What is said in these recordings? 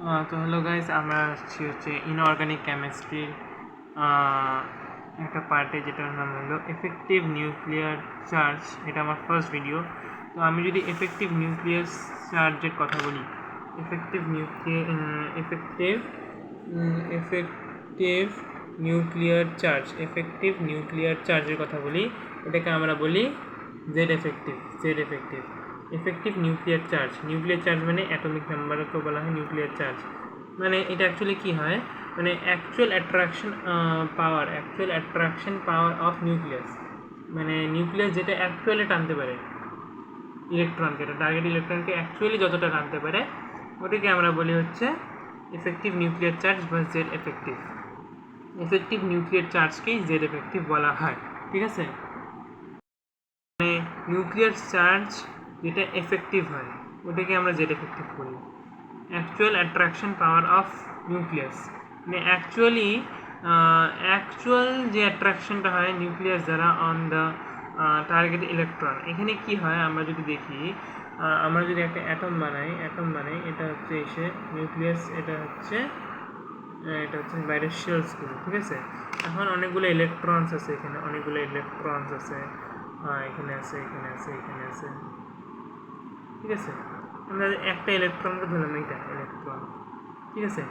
তো hello guys, আমরা আসছি হচ্ছে ইনঅর্গানিক কেমিস্ট্রির একটা পার্টে, যেটার নাম হলো এফেক্টিভ নিউক্লিয়ার চার্জ। এটা আমার ফার্স্ট ভিডিও। তো আমি যদি এফেক্টিভ নিউক্লিয়ার চার্জের কথা বলি, effective effective effective effective nuclear চার্জের কথা বলি, এটাকে আমরা বলি এফেক্টিভ নিউক্লিয়ার চার্জ মানে অ্যাটমিক নাম্বারকে বলা হয় নিউক্লিয়ার চার্জ। মানে এটা অ্যাকচুয়ালি কী হয়, মানে actual attraction power of nucleus, মানে নিউক্লিয়াস যেটা অ্যাকচুয়ালি টানতে পারে ইলেকট্রনকে, এটা টার্গেট ইলেকট্রনকে অ্যাকচুয়ালি যতটা টানতে পারে, ওটাকে আমরা বলি হচ্ছে এফেক্টিভ নিউক্লিয়ার চার্জ বা জেড এফেক্টিভ। এফেক্টিভ নিউক্লিয়ার চার্জকেই জেড এফেক্টিভ বলা হয়, ঠিক আছে। মানে নিউক্লিয়ার চার্জ যেটা এফেক্টিভ হয় ওটাকে আমরা জেড এফেক্টিভ বলি। Actual attraction power of nucleus, মানে অ্যাকচুয়াল যে অ্যাট্রাকশনটা হয় নিউক্লিয়াস দ্বারা অন দ্য টার্গেট ইলেকট্রন। এখানে কি হয় আমরা যদি দেখি, আমরা যদি একটা অ্যাটম বানাই, এটা হচ্ছে এসে নিউক্লিয়াস, এটা হচ্ছে বাইরের শেলসগুলো, ঠিক আছে। এখন অনেকগুলো ইলেকট্রনস আছে, এখানে অনেকগুলো ইলেকট্রনস আছে, এখানে আছে, ঠিক আছে। আমরা একটা ইলেকট্রনকে ধরলাম, এইটা ইলেকট্রন, ঠিক আছে।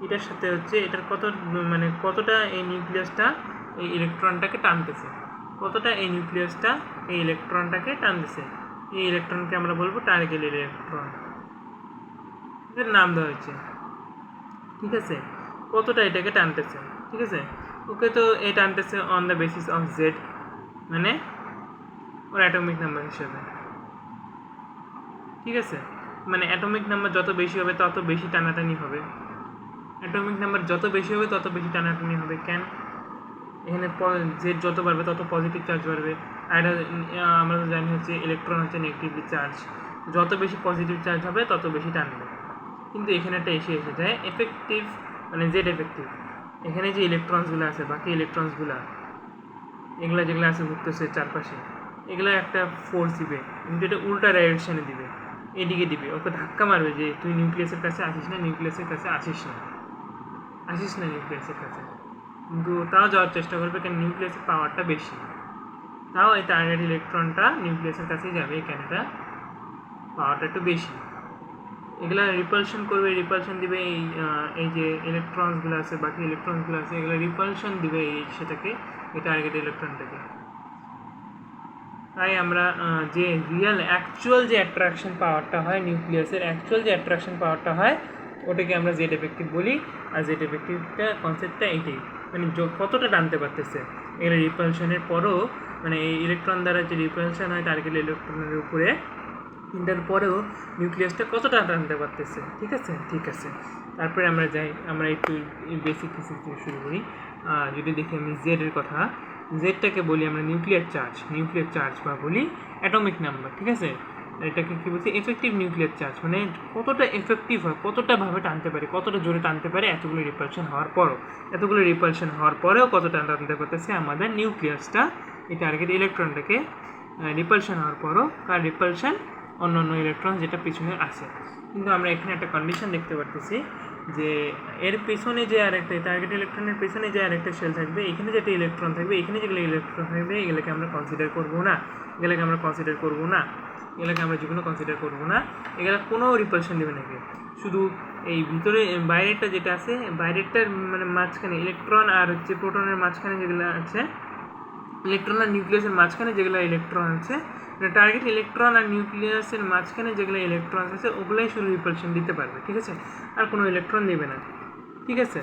এটার সাথে হচ্ছে এটার কতটা এই নিউক্লিয়াসটা এই ইলেকট্রনটাকে টানতেছে, এই ইলেকট্রনকে আমরা বলবো টার্গেট ইলেকট্রন, এর নাম দেওয়া হয়েছে, ঠিক আছে। কতটা এটাকে টানতেছে, ঠিক আছে। ওকে, তো এই টানতেছে on the basis of Z, মানে ওর অ্যাটমিক নাম্বার হিসেবে, ঠিক আছে। মানে অ্যাটমিক নাম্বার যত বেশি হবে তত বেশি টানাটানি হবে, কেন? এখানে জেড যত বাড়বে তত পজিটিভ চার্জ বাড়বে, আর আমরা তো জানি হচ্ছে ইলেকট্রন হচ্ছে নেগেটিভলি চার্জ, যত বেশি পজিটিভ চার্জ হবে তত বেশি টানবে। কিন্তু এখানে একটা এসে যায় এফেক্টিভ, মানে জেড এফেক্টিভ। এখানে যে ইলেকট্রনসগুলো আছে, বাকি ইলেকট্রনসগুলো এগুলো যেগুলো আছে ঘুরতেছে চারপাশে, এগুলো একটা ফোর্স দিবে, কিন্তু এটা উল্টা ডাইরেকশানে দিবে, এদিকে দিবে, ওকে ধাক্কা মারবে যে তুই নিউক্লিয়াসের কাছে আসিস না, নিউক্লিয়াসের কাছে। কিন্তু তাও যাওয়ার চেষ্টা করবে, কারণ নিউক্লিয়াসের পাওয়ারটা বেশি, তাও এই টার্গেট ইলেকট্রনটা নিউক্লিয়াসের কাছেই যাবে, কেন এটা পাওয়ারটা একটু বেশি। এগুলা রিপালশন করবে, দিবে এই যে ইলেকট্রনসগুলো আছে, বাকি ইলেকট্রনসগুলো আছে, এগুলো রিপালশন দিবে সেটাকে, এই টার্গেট ইলেকট্রনটাকে। তাই আমরা যে অ্যাকচুয়াল যে অ্যাট্রাকশন পাওয়ারটা হয় নিউক্লিয়াসের, ওটাকে আমরা জেড এফেক্টিভ বলি। আর জেড এফেক্টিভটা কনসেপ্টটা এইটাই, মানে কতটা টানতে পারতেছে এগুলো রিপালশনের পরেও, মানে এই ইলেকট্রন দ্বারা যে রিপালশন হয় টার্গেট ইলেকট্রনের উপরে, কিন্তু পরেও নিউক্লিয়াসটা কতটা টানতে পারতেছে, ঠিক আছে। তারপরে আমরা একটু বেসিক ফিজিক্স থেকে শুরু করি। যদি দেখি আমি জেডের কথা, জেডটাকে বলি আমরা নিউক্লিয়ার চার্জ বা বলি অ্যাটমিক নাম্বার, ঠিক আছে। এটাকে কী বলছি, এফেক্টিভ নিউক্লিয়ার চার্জ, মানে কতটা এফেক্টিভ হয়, কতটা ভাবে টানতে পারে, কতটা জোরে টানতে পারে এতগুলো রিপালশন হওয়ার পরেও কতটা টানতে পারতেছে আমাদের নিউক্লিয়াসটা এই টার্গেট ইলেকট্রনটাকে, রিপালশন হওয়ার পরও কার রিপালশন, অন্য ইলেকট্রন যেটা পিছনে আছে। কিন্তু আমরা এখানে একটা কন্ডিশন দেখতে পারতেছি যে এর পেছনে যে আরেকটা টার্গেট ইলেকট্রনের পেছনে যে আরেকটা শেল থাকবে, এখানে যেটা ইলেকট্রন থাকবে, এখানে যেগুলো ইলেকট্রন থাকবে, এগুলোকে আমরা কনসিডার করবো না, এগুলোকে আমরা যেগুলো কনসিডার করবো না, এগুলো কোনো রিপালশন দেবে নাকি, শুধু এই ভিতরে বাইরেরটা যেটা আছে, বাইরেরটার মানে মাঝখানে ইলেকট্রন আর হচ্ছে প্রোটনের মাঝখানে যেগুলো আছে, ইলেকট্রন আর নিউক্লিয়াসের মাঝখানে যেগুলো ইলেকট্রন আছে, টার্গেট ইলেকট্রন আর নিউক্লিয়াসের মাঝখানে যেগুলো ইলেকট্রন আছে, ওগুলাই শুধু রিপালশন দিতে পারবে, ঠিক আছে, আর কোনো ইলেকট্রন দেবে না, ঠিক আছে।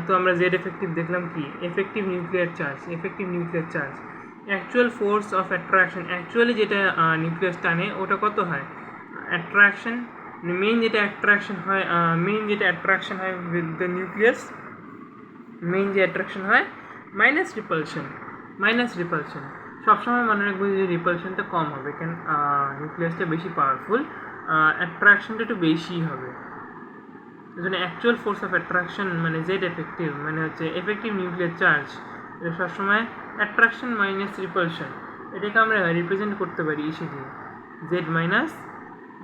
তো আমরা জেড এফেক্টিভ দেখলাম কি, effective nuclear charge, actual force of attraction, actually যেটা নিউক্লিয়াস টানে ওটা কত হয়, অ্যাট্রাকশন, মেইন যেটা অ্যাট্রাকশন হয় with the nucleus, minus repulsion. সবসময় মনে রাখবো যে রিপালশনটা কম হবে, কেন নিউক্লিয়াসটা বেশি পাওয়ারফুল, অ্যাট্রাকশনটা একটু বেশিই হবে। এই জন্য অ্যাকচুয়াল ফোর্স অফ অ্যাট্রাকশন মানে জেড এফেক্টিভ, মানে হচ্ছে এফেক্টিভ নিউক্লিয়ার চার্জ, এটা সবসময় অ্যাট্রাকশন মাইনাস রিপালশন, এটাকে আমরা রিপ্রেজেন্ট করতে পারি ইসে জেড মাইনাস,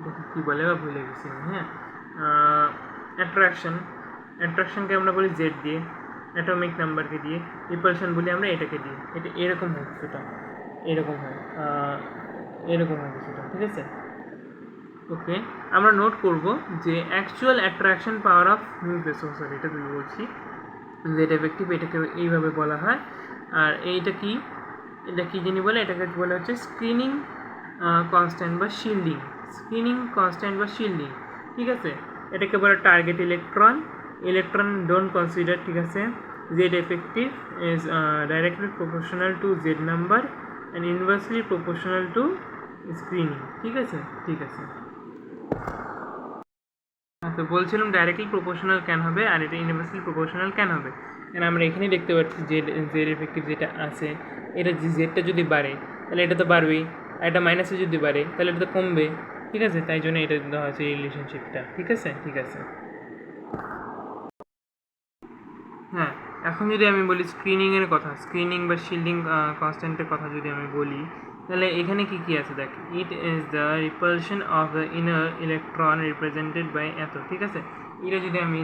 দেখো কী বলে বা ভুলে গেছি আমি, হ্যাঁ, অ্যাট্রাকশনকে আমরা বলি জেড দিয়ে, অ্যাটমিক নাম্বারকে দিয়ে, রিপালশন বলি আমরা এটাকে দিয়ে। এটা এরকম হয় কিছুটা, এরকম হয় কিছুটা, ঠিক আছে। ওকে, আমরা নোট করব যে actual attraction power of nucleus, sorry এটা তুমি বলছি, জেড এফেক্টিভ, এটাকে এইভাবে বলা হয়। আর এটা কি যিনি বলে, এটাকে বলে হচ্ছে স্ক্রিনিং কনস্ট্যান্ট বা শিল্ডিং, ঠিক আছে। এটাকে বলে টার্গেট ইলেকট্রন ডোন্ট কনসিডার, ঠিক আছে। Z effective is directly proportional to Z number and inversely proportional to screening, ঠিক আছে। তো বলছিলাম ডাইরেক্টলি প্রপোর্শনাল কেন হবে আর এটা ইউনিভার্সালি প্রপোর্শনাল কেন হবে, কারণ আমরা এখানেই দেখতে পাচ্ছি জেড এফেক্টিভ যেটা আছে, এটা জেডটা যদি বাড়ে তাহলে এটা তো বাড়বেই, আর এটা মাইনাসে যদি বাড়ে তাহলে এটা তো কমবে, ঠিক আছে। তাই জন্য এটা দেওয়া হচ্ছে এই রিলেশনশিপটা, ঠিক আছে। হ্যাঁ, এখন যদি আমি বলি স্ক্রিনিংয়ের কথা, স্ক্রিনিং বা শিল্ডিং কনস্ট্যান্টের কথা যদি আমি বলি, তাহলে এখানে কি আছে দেখ, it is the repulsion of the inner electron represented by এত, ঠিক আছে। এটা যদি আমি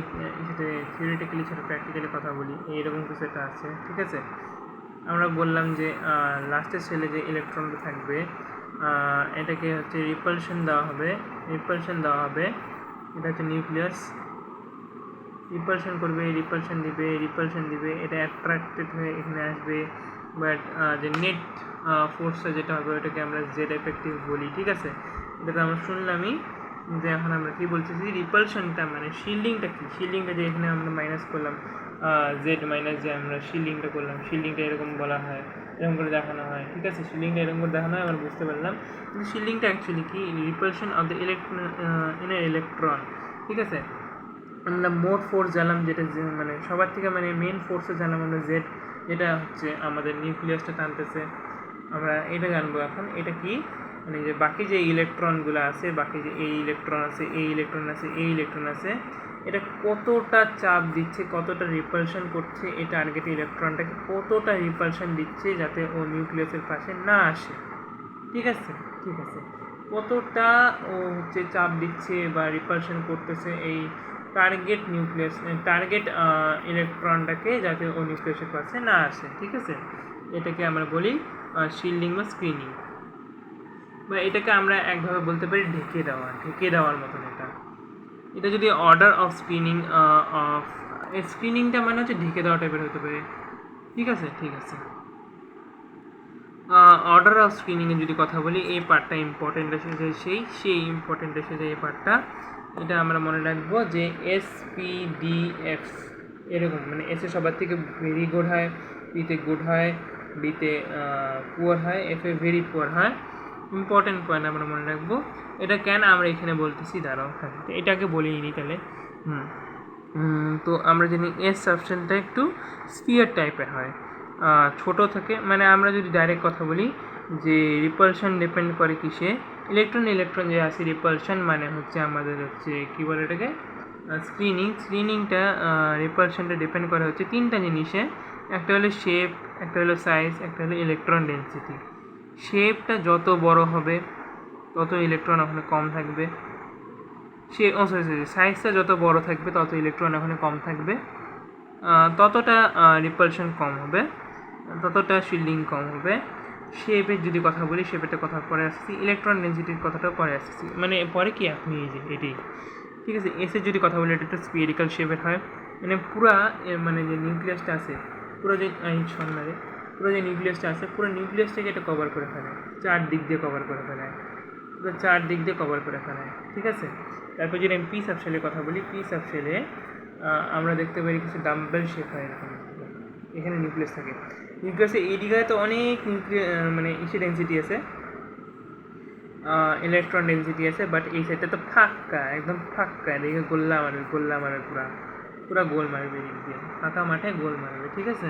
সাথে থিওরিটিক্যালি সাথে প্র্যাকটিক্যালি কথা বলি, এইরকম কিছু একটা আছে, ঠিক আছে। আমরা বললাম যে লাস্টের সেলে যে ইলেকট্রনটা থাকবে এটাকে হচ্ছে রিপালশন দেওয়া হবে, এটা হচ্ছে নিউক্লিয়াস, রিপালশন করবে, রিপালশন দিবে, এটা অ্যাট্রাক্টেড হয়ে এখানে আসবে, বাট যে নেট ফোর্সটা যেটা হবে ওটাকে আমরা জেড এফেক্টিভ বলি, ঠিক আছে। এটা তো আমরা শুনলামই যে এখন আমরা কী বলতেছি, রিপালশনটা মানে শিল্ডিংটা কি, শিল্ডিংটা যে এখানে আমরা মাইনাস করলাম, জেড মাইনাস যে আমরা শিল্ডিংটা করলাম, শিল্ডিংটা এরকম বলা হয়, এরকম করে দেখানো হয়, ঠিক আছে। শিল্ডিংটা এরকম করে দেখানো হয়, আমরা বুঝতে পারলাম। কিন্তু শিল্ডিংটা অ্যাকচুয়ালি কি, রিপালশন অফ দ্য ইলেকট্রন, ঠিক আছে। আমরা মোট ফোর্স জানলাম, যেটা মানে সবার থেকে মানে মেন ফোর্সে জানলাম আমরা জেড, যেটা হচ্ছে আমাদের নিউক্লিয়াসটা টানতেছে, আমরা এটা জানবো এখন। এটা কি মানে যে বাকি যে ইলেকট্রনগুলো আছে, বাকি যে এই ইলেকট্রন আছে, এটা কতটা চাপ দিচ্ছে, কতটা রিপালশন করছে, এই টার্গেট ইলেকট্রনটাকে কতটা রিপালশন দিচ্ছে যাতে ও নিউক্লিয়াসের পাশে না আসে, ঠিক আছে। কতটা ও হচ্ছে চাপ দিচ্ছে বা রিপালশন করতেছে এই টার্গেট ইলেকট্রনটাকে যাতে ও নিউক্লিয়াসের কাছে না আসে, ঠিক আছে। এটাকে আমরা বলি শিল্ডিং বা স্ক্রিনিং, বা এটাকে আমরা একভাবে বলতে পারি ঢেকে দেওয়ার মতন। এটা যদি অর্ডার অফ স্ক্রিনিংটা মানে হচ্ছে ঢেকে দেওয়া টাইপের হতে পারে, ঠিক আছে। অর্ডার অফ স্ক্রিনিংয়ে যদি কথা বলি, এই পার্টটা ইম্পর্টেন্ট এসেছে, সেই ইম্পর্টেন্ট এসেছে এই পার্টটা। এটা আমরা মনে রাখবো যে SPDF এরকম, মানে এসে সবার থেকে ভেরি গুড হয়, পিতে গুড হয়, বিতে পুয়ার হয়, এফে ভেরি পুয়ার হয়। ইম্পর্টেন্ট পয়েন্ট আমরা মনে রাখবো। এটা কেন আমরা এখানে বলতেছি, দাঁড়াও এটাকে বলিনি তাহলে। তো আমরা জানি এস সাবস্টেন্সটা একটু স্পিয়ার টাইপের হয়, ছোট থেকে, মানে আমরা যদি ডাইরেক্ট কথা বলি যে রিপালশন ডিপেন্ড করে কিসে, ইলেকট্রন যে আছে, রিপালশন মানে হচ্ছে আমাদের হচ্ছে কী বলে এটাকে, স্ক্রিনিংটা রিপালশনটা ডিপেন্ড করে হচ্ছে তিনটা জিনিসে, একটা হলো শেপ, একটা হলো সাইজ, একটা হলো ইলেকট্রন ডেন্সিটি। শেপটা যত বড় হবে তত ইলেকট্রন ওখানে কম থাকবে, সাইজটা যত বড় থাকবে তত ইলেকট্রন ওখানে কম থাকবে, ততটা রিপালশন কম হবে, ততটা শিল্ডিং কম হবে। শেপের যদি কথা বলি, শেপেরটা কথা পরে আসছি, ইলেকট্রন ডেন্সিটির কথাটাও পরে আসছি, মানে পরে কি আপনি এই যে এটাই, ঠিক আছে। এসের যদি কথা বলি, এটা একটা স্পিরিক্যাল শেপের হয়, মানে মানে যে নিউক্লিয়াসটা আছে, পুরো যে নিউক্লিয়াসটা আছে, পুরো নিউক্লিয়াসটাকে এটা কভার করে ফেলায়, চার দিক দিয়ে কভার করে ফেলায়, ঠিক আছে। তারপর যদি আমি পি সাবশেলের কথা বলি, পি সাবশেলে আমরা দেখতে পারি কিছু ডাম্বেল শেপ হয় এরকম, এখানে নিউক্লিয়াস থাকে, নিউক্লিয়াসে এই দিকে তো অনেক মানে ইসে ডেন্সিটি আছে, ইলেকট্রন ডেন্সিটি আছে, বাট এই সাইডটা তো ফাঁকা, একদম ফাঁকা, এদিকে গোল্লা মারবে পুরা গোল মারবে, এদিক দিয়ে ফাঁকা মাঠে গোল মারবে, ঠিক আছে।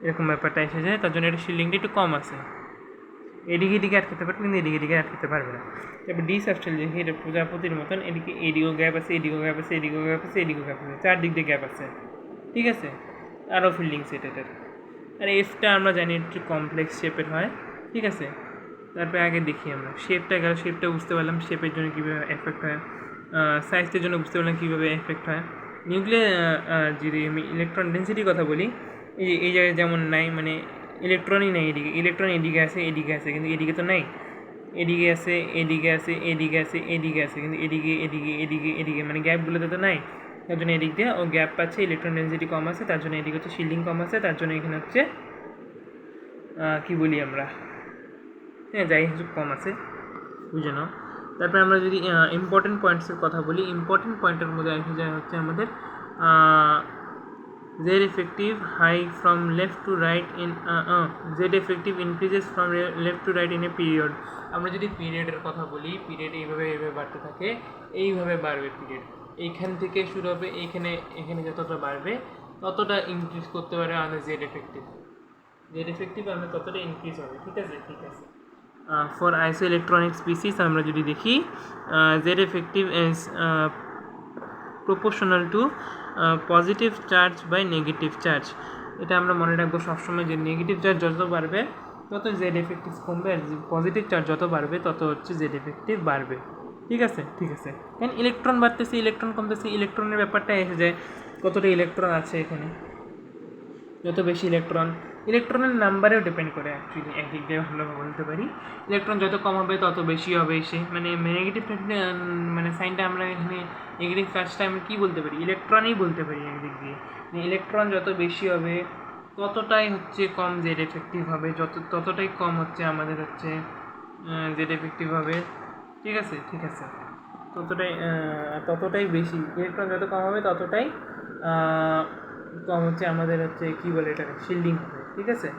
এরকম ব্যাপারটা এসে যায়, তার জন্য এটা শিল্ডিংটা একটু কম আছে, এদিকে আটকাতে পারবে, কিন্তু এদিকে আটকাতে পারবে না। তারপর ডি সাবস্টেল যে এটা প্রজাপতির মতন, এদিকেও গ্যাপ আছে, এদিকেও গ্যাপ আছে, চার দিক দিয়ে গ্যাপ আছে, ঠিক আছে। আরও ফিল্ডিং সেট এটার। আর এফটা আমরা জানি একটু কমপ্লেক্স শেপের হয়, ঠিক আছে। তারপরে আগে দেখি আমরা শেপটা বুঝতে পারলাম, শেপের জন্য কীভাবে এফেক্ট হয়। সাইজের জন্য বুঝতে পারলাম কীভাবে এফেক্ট হয়। নিউক্লিয়ার যদি আমি ইলেকট্রন ডেন্সিটির কথা বলি, এই জায়গায় যেমন নাই, মানে ইলেকট্রনই নেই, ইলেকট্রন এদিকে আছে কিন্তু এদিকে তো নাই, এদিকে আছে কিন্তু এদিকে মানে গ্যাপগুলোতে তো নাই, তার জন্য এদিক দিয়ে ও গ্যাপ পাচ্ছে, ইলেকট্রন ডেন্সিটি কম আছে, তার জন্য এদিকে হচ্ছে শিল্ডিং কম আছে, তার জন্য এখানে হচ্ছে কী বলি আমরা, হ্যাঁ যাই হোক কম আছে, বুঝে নাও। তারপরে আমরা যদি ইম্পর্টেন্ট পয়েন্টসের কথা বলি, ইম্পর্টেন্ট পয়েন্টের মধ্যে আসে যায় হচ্ছে আমাদের Z effective high from left to right in Z effective increases from left to right in a period. আমরা যদি পিরিয়ডের কথা বলি, পিরিয়ড এইভাবে বাড়তে থাকে, এইভাবে বাড়বে পিরিয়ড, এইখান থেকে শুরু হবে, এখানে যতটা বাড়বে ততটা ইনক্রিজ করতে পারে আমাদের জেড এফেক্টিভ আমরা ততটা ইনক্রিজ হবে। ঠিক আছে। ফর আইসো ইলেকট্রনিক স্পিসিস আমরা যদি দেখি, Z effective is proportional to positive charge by negative charge. এটা আমরা মনে রাখবো সবসময় যে নেগেটিভ চার্জ যত বাড়বে তত জেড এফেক্টিভ কমবে, আর পজিটিভ চার্জ যত বাড়বে তত হচ্ছে জেড এফেক্টিভ বাড়বে। ঠিক আছে। কারণ ইলেকট্রন বাড়তেছে, ইলেকট্রন কমতেছে, ইলেকট্রনের ব্যাপারটা এসে যায় কতটা ইলেকট্রন আছে এখানে, যত বেশি ইলেকট্রনের নাম্বারেও ডিপেন্ড করে অ্যাকচুয়ালি, একদিক দিয়ে ভালোভাবে বলতে পারি। ইলেকট্রন যত কম হবে তত বেশি হবে সে, মানে নেগেটিভ মানে সাইনটা আমরা এখানে নেগেটিভ চার্জটা আমরা কী বলতে পারি, ইলেকট্রনই বলতে পারি একদিক দিয়ে। ইলেকট্রন যত বেশি হবে ততটাই হচ্ছে কম জেড এফেক্টিভ হবে, ততটাই কম হচ্ছে আমাদের হচ্ছে জেড এফেক্টিভ হবে। ঠিক আছে। ততটাই বেশি, ইলেকট্রন যত কম হবে ততটাই কম হচ্ছে আমাদের হচ্ছে কী বলে এটাকে, শিল্ডিং হবে। ঠিক আছে।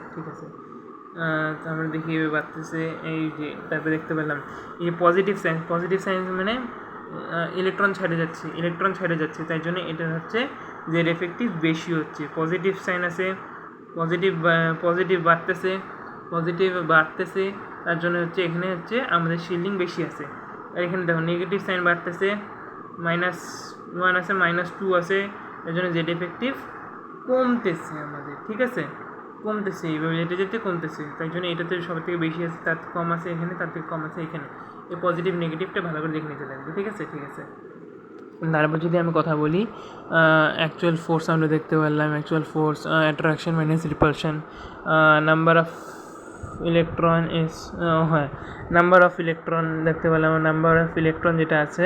আমরা দেখি এভাবে বাড়তেছে, এই যে তারপরে দেখতে পেলাম এই পজিটিভ সাইন্স মানে ইলেকট্রন ছেড়ে যাচ্ছে, তাই জন্য এটা হচ্ছে জেড এফেক্টিভ বেশি হচ্ছে। পজিটিভ সাইন আছে, পজিটিভ বাড়তেছে, তার জন্য হচ্ছে এখানে হচ্ছে আমাদের শিল্ডিং বেশি আছে। আর এখানে দেখো নেগেটিভ সাইন বাড়তেছে, -1 আছে, -2 আছে, তার জন্য জেড এফেক্টিভ কমতেছে আমাদের। ঠিক আছে, কমতেছে, এইভাবে যেতে কমতেছে, তাই জন্য এটাতে সব থেকে বেশি আছে, তার কম আছে এখানে, তার থেকে কম আছে এখানে। এই পজিটিভ নেগেটিভটা ভালো করে দেখে নিতে লাগবে। ঠিক আছে। তারপর যদি আমি কথা বলি অ্যাকচুয়াল ফোর্স, আমরা দেখতে পারলাম actual force attraction minus repulsion, number of electron দেখতে পেলাম, নাম্বার অফ ইলেকট্রন যেটা আছে,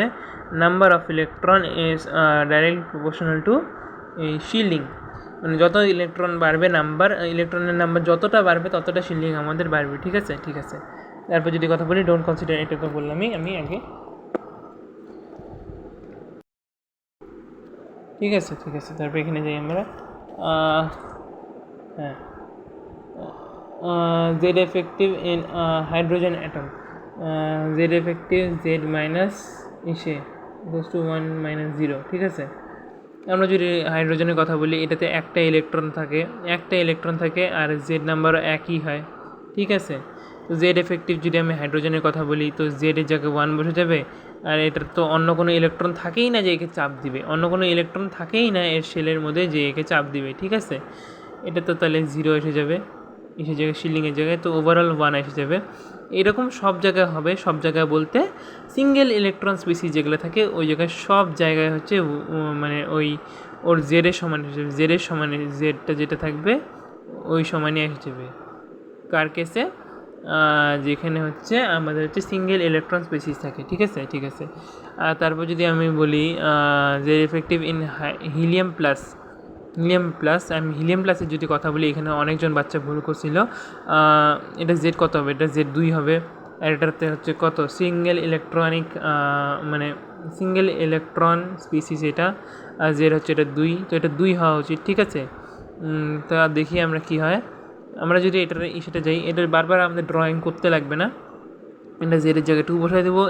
number of electron is directly proportional to এই শিল্ডিং, মানে যত ইলেকট্রনের নাম্বার যতটা বাড়বে ততটা শিল্ডিং আমাদের বাড়বে। ঠিক আছে। তারপর যদি কথা বলি ডোন্ট কনসিডার, এটা তো বললামই আমি আগে। ঠিক আছে। তারপর এখানে যাই আমরা, Z effective in hydrogen atom, Z effective Z minus equals to 1 - 0। ঠিক আছে। আমরা যদি হাইড্রোজেনের কথা বলি, এটাতে একটা ইলেকট্রন থাকে আর জেড নাম্বারও একই হয়। ঠিক আছে। তো জেড এফেক্টিভ যদি আমি হাইড্রোজেনের কথা বলি, তো জেডের জায়গায় 1 বসে যাবে, আর এটার তো অন্য কোনো ইলেকট্রন থাকেই না যে একে চাপ দিবে, এর শেলের মধ্যে যে একে চাপ দিবে। ঠিক আছে। এটা তো তাহলে 0 এসে যাবে শিল্ডিংয়ের জায়গায়, তো ওভারঅল 1 এসে যাবে। এরকম সব জায়গায় হবে, সব জায়গায় বলতে সিঙ্গেল ইলেকট্রন স্পিসিস যেগুলো থাকে ওই জায়গায় সব জায়গায় হচ্ছে মানে ওর জেডের সমানে জেডটা যেটা থাকবে ওই সমানই এসে যাবে। কার কেসে? যেখানে হচ্ছে আমাদের হচ্ছে সিঙ্গেল ইলেকট্রন স্পিসিস থাকে। ঠিক আছে। আর তারপর যদি আমি বলি যে এফেক্টিভ ইন হিলিয়াম প্লাস, আমি হিলিয়াম প্লাসের যদি কথা বলি, এখানে অনেকজন বাচ্চা ভুল করছিল, এটা জেড কত হবে, এটা জেড 2 হবে, আর এটাতে হচ্ছে কত সিঙ্গেল ইলেকট্রন স্পিসিস, এটা আর জেড হচ্ছে এটা 2, তো এটা 2 হওয়া উচিত। ঠিক আছে। তা দেখি আমরা কি হয়, আমরা যদি সেটা যাই, এটার বারবার আমাদের ড্রয়িং করতে লাগবে না, এটা জেডের জায়গায় 2 বসাই দেবো,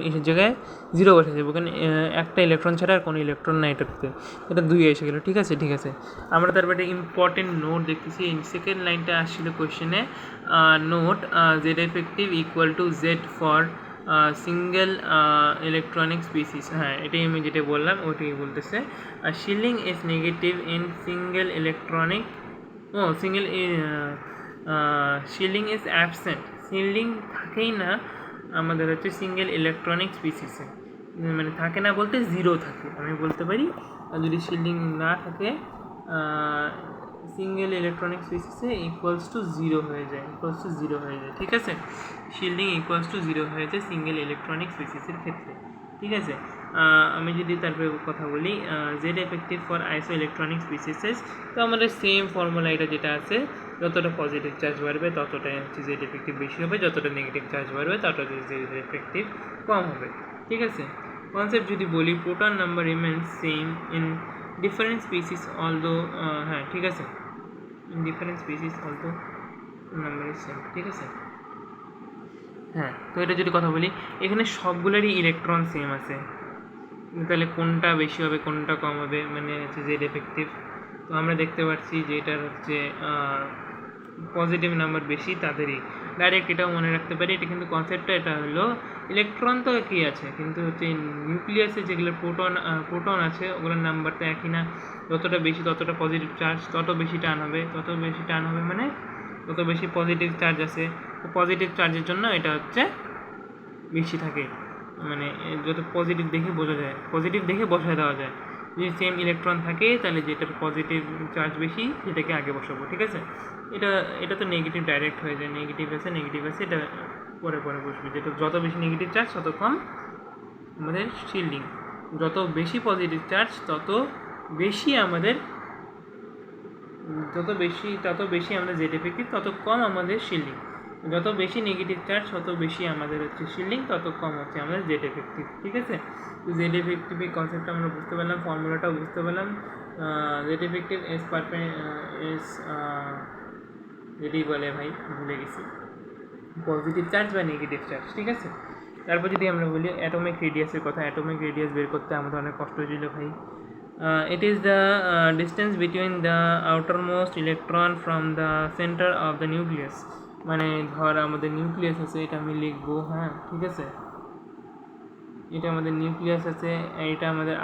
ইসের জায়গায় 0 বসাই দেবো, কারণ একটা ইলেকট্রন ছাড়া আর কোনো ইলেকট্রন নাই এটাতে, এটা 2 এসে গেলো। ঠিক আছে। আমরা তারপরে একটা ইম্পর্টেন্ট নোট দেখতেছি, সেকেন্ড লাইনটা আসছিল কোয়েশ্চেনে, note Z effective equal to Z for single electronic species. হ্যাঁ, এটাই আমি যেটা বললাম ওইটাই বলতেছে। Shielding is negative in single electronic, shielding is absent, shielding থাকেই না আমাদের হচ্ছে সিঙ্গেল ইলেকট্রনিক স্পিসিসে। মানে থাকে না বলতে জিরো থাকে, আমি বলতে পারি। আর যদি শিল্ডিং না থাকে সিঙ্গেল ইলেকট্রনিক স্পিসিসে ইকুয়ালস টু জিরো হয়ে যায়, ঠিক আছে। শিল্ডিং ইকুয়ালস টু জিরো হয়ে যায় সিঙ্গেল ইলেকট্রনিক স্পিসিসের ক্ষেত্রে, ঠিক আছে। আমি যদি তারপরে কথা বলি জেড এফেক্টিভ ফর আইসো ইলেকট্রনিক স্পিসিসেস, তো আমাদের সেম ফর্মুলা এটা যেটা আছে, যতটা পজিটিভ চার্জ বাড়বে ততটাই হচ্ছে জেড এফেক্টিভ বেশি হবে, যতটা নেগেটিভ চার্জ বাড়বে ততটাই জেড এফেক্টিভ কম হবে, ঠিক আছে। কনসেপ্ট যদি বলি, proton number remains same in different species although, হ্যাঁ ঠিক আছে, in different species although number is same, ঠিক আছে। হ্যাঁ, তো এটা যদি কথা বলি, এখানে সবগুলোরই ইলেকট্রন সেম আছে, তাহলে কোনটা বেশি হবে কোনটা কম হবে, মানে হচ্ছে জেড এফেক্টিভ। তো আমরা দেখতে পাচ্ছি যে এটার হচ্ছে পজিটিভ নাম্বার বেশি তাদেরই, ডাইরেক্ট এটাও মনে রাখতে পারি। এটা কিন্তু কনসেপ্টটা এটা হলো ইলেকট্রন তো একই আছে, কিন্তু হচ্ছে নিউক্লিয়াসে যেগুলো প্রোটন আছে ওগুলোর নাম্বার তো একই না, যতটা বেশি ততটা পজিটিভ চার্জ, তত বেশি টান হবে মানে তত বেশি পজিটিভ চার্জ আছে। তো পজিটিভ চার্জের জন্য এটা হচ্ছে বেশি থাকে, মানে যত পজিটিভ দেখে বোঝা যায়, পজিটিভ দেখে বসায় দেওয়া যায়। যদি সেম ইলেকট্রন থাকে তাহলে যেটার পজিটিভ চার্জ বেশি সেটাকে আগে বসাবো, ঠিক আছে। এটা তো নেগেটিভ ডাইরেক্ট হয়ে যায়, নেগেটিভ আছে, এটা পরে বসবে। যেটা যত বেশি নেগেটিভ চার্জ তত কম আমাদের শিল্ডিং, যত বেশি পজিটিভ চার্জ তত বেশি আমাদের জেড এফেক্টিভ, তত কম আমাদের শিল্ডিং। যত বেশি নেগেটিভ চার্জ তত বেশি আমাদের হচ্ছে শিল্ডিং, তত কম হচ্ছে আমাদের জেড এফেক্টিভ, ঠিক আছে। তো জেড এফেক্টিভের কনসেপ্টটা আমরা বুঝতে পারলাম, ফর্মুলাটাও বুঝতে পারলাম। জেড এফেক্টিভ যেটাই বলে ভাই ভুলে গেছি, পজিটিভ চার্জ বা নেগেটিভ চার্জ, ঠিক আছে। তারপর যদি আমরা বলি অ্যাটমিক রেডিয়াসের কথা, অ্যাটমিক রেডিয়াস বের করতে আমাদের অনেক কষ্ট হয়েছিল ভাই। It is the distance between the outermost electron from the center of the nucleus, মানে ধর আমাদের নিউক্লিয়াস আছে, এটা আমি লিখবো, হ্যাঁ ঠিক আছে। এটা আমাদের নিউক্লিয়াস আছে, এটা আমাদের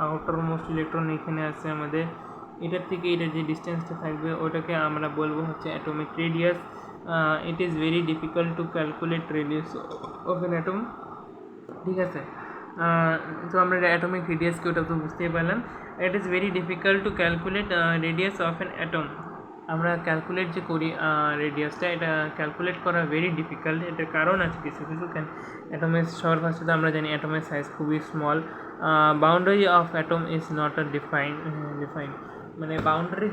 আউটারমোস্ট ইলেকট্রন এখানে আছে আমাদের, এটার থেকে এটার যে ডিস্টেন্সটা থাকবে ওটাকে আমরা বলবো হচ্ছে atomic radius. It is very difficult to calculate radius of an atom, ঠিক আছে। তো আমরা অ্যাটমিক রেডিয়াসকে ওটা তো বুঝতেই পারলাম। It is very difficult to calculate radius of an atom, আমরা ক্যালকুলেট যে করি রেডিয়াসটা, এটা ক্যালকুলেট করা ভেরি ডিফিকাল্ট। এটার কারণ আছে কিছু কেন, অ্যাটমের সবার ফার্স্টে তো আমরা জানি অ্যাটমের সাইজ খুবই small, boundary of atom is not a defined, মানে বাউন্ডারি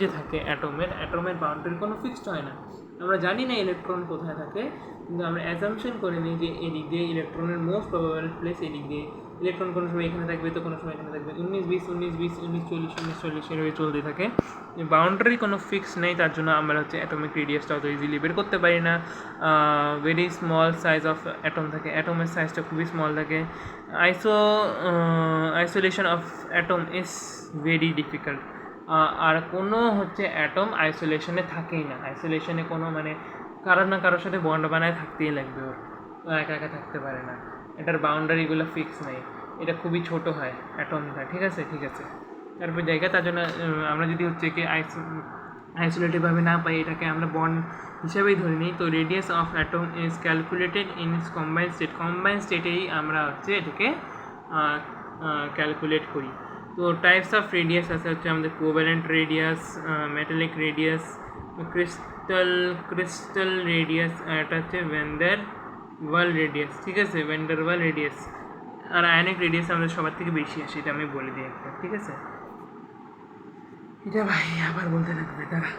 যে থাকে অ্যাটমের বাউন্ডারি কোনো ফিক্সড হয় না। আমরা জানি না ইলেকট্রন কোথায় থাকে, কিন্তু আমরা অ্যাজাম্পশন করে নিই যে এদিক দিয়ে ইলেকট্রনের মোস্ট প্রবাবল প্লেস এদিক দিয়ে, ইলেকট্রন কোনো সময় এখানে থাকবে তো কোনো সময় এখানে থাকবে, 19-20 19-40 এভাবে চলতে থাকে। বাউন্ডারি কোনো ফিক্স নেই, তার জন্য আমরা হচ্ছে অ্যাটমিক রেডিয়াসটা অত ইজিলি বের করতে পারি না। Very small size of atom থাকে, অ্যাটমের সাইজটা খুবই স্মল থাকে। Isolation of atom is very difficult, আর কোনো হচ্ছে অ্যাটম আইসোলেশনে থাকেই না, আইসোলেশনে কোনো মানে কারোর না কারোর সাথে বন্ড বানায় থাকতেই লাগবে, ওর একা একা থাকতে পারে না, এটার বাউন্ডারিগুলো ফিক্স নেই, এটা খুবই ছোট হয় অ্যাটমটা, ঠিক আছে। তারপর জায়গা, তার জন্য আমরা যদি হচ্ছে কি আইসোলেটিভভাবে না পাই, এটাকে আমরা বন্ড হিসাবেই ধরে নিই। তো radius of atom is calculated in its combined স্টেটেই আমরা হচ্ছে এটাকে ক্যালকুলেট করি। তো টাইপস অফ রেডিয়াস আছে হচ্ছে আমাদের covalent radius, metallic radius, crystal radius, এটা হচ্ছে ভ্যান ডার ওয়াল রেডিয়াস, ঠিক আছে, ভ্যান ডার ওয়াল রেডিয়াস। আর আয়নিক রেডিয়াস আমাদের সবার থেকে বেশি আসে, এটা আমি বলে দিই একটা, ঠিক আছে। এটা ভাই আবার বলতে থাকবে তারা।